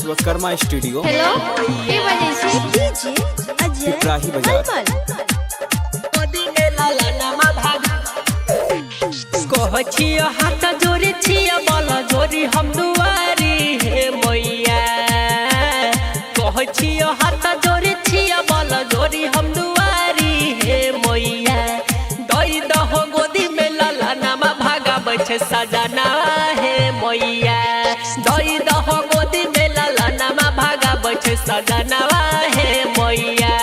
Vishwakarma studio. Hello, के बजे छी? डीजे अजय पिपराही बाजार। कहछियो हाथ जोड़ी छिया बल जोड़ी हम दुआरी हे मैया। कहछियो हाथ जोड़ी छिया बल जोड़ी हम दुआरी हे मैया। दई दहो गोदी में लाला नामा भागा बैठे सजना हे मैया। दई दहो गोदी में लाला नामा भागा बैठे सजना हे मैया।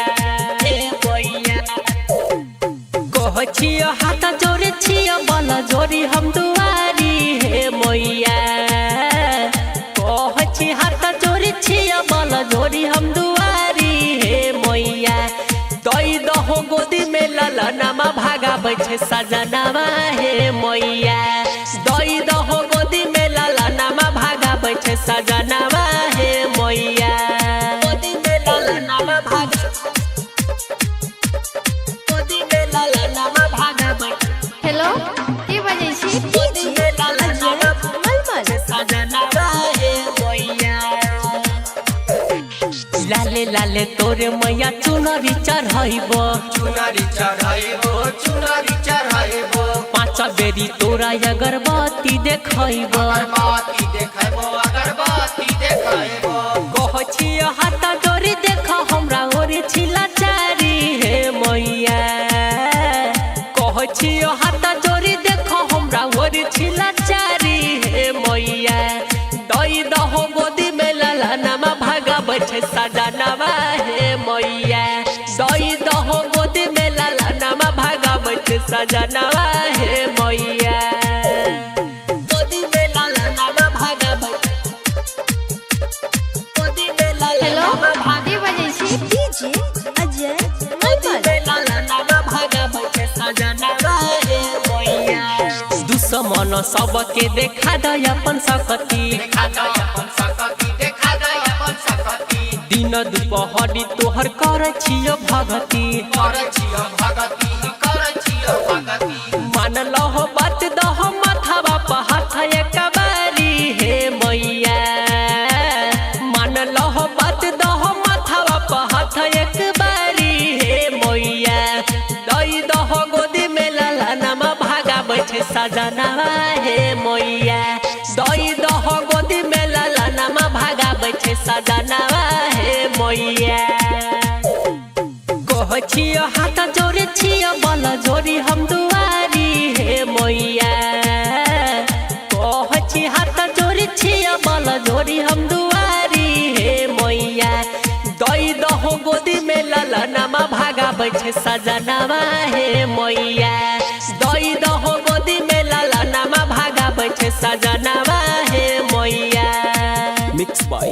कहछियो हाथ जोड़ी छिया बल जोड़ी हम दुआरी हे मैया। कहछि हाथ जोड़ी छिया बल जोड़ी हम दुआरी हे मैया। दई दहो गोदी में लाला नामा भागा बैठे सजनावा हे मैया। दई दहो गोदी में लाला नामा भागा बैठे सजनावा हे मैया। गोदी में लाला नामा भागा हेलो, के बजे छी? डीजे अजय लाले लाले तोरे मैया चुनरी चढ़ाइबो। पाँच बेरी तोरा अगरबत्ती देखैबो। कहछियो हाथ जोड़ी देख हमरा ओरे छिला चारी हे मैया। कहछियो हाथ जोड़ी देख हमरा ओरे छिला चारी हे मैया। दई दहो गोदी में लाला नामा भागा बैठे सजनावा हे मैया। दई दहो गोदी में लाला नामा भागा बैठे सजनावा हे मैया। गोदी में लाला नामा भागा बैठे गोदी में लाला हेलो, नामा भागा के बजे छी? डीजे अजय दुश्मन सबके देखा दय अपन सकती। दिन दुपहरी तोहर कर छियो भगती। मान लहो बात दहो माथावा पर हाथ एक बारी हे मैया। मान लहो बात दहो माथावा पर हाथ एक बारी हे मैया। दई दहो गोदी में लाला नामा भागा बैठे सजनावा हे मैया। दई दहो गोदी में लाला नामा भागा बैठे सजनावा हे मैया। कहछियो हाथ जोड़ी छिया बल जोड़ी हम दुआरी हे मैया। कहछि हाथ जोड़ी छिया बल जोड़ी हम दुआरी हे मैया। दई दहो गोदी में लाला नामा भागा बैठे सजनावा हे मैया। दई दहो गोदी में लाला नामा भागा बैठे सजनावा हे मैया। Mix by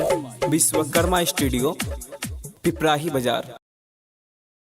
Vishwakarma studio, Piprahi बाजार।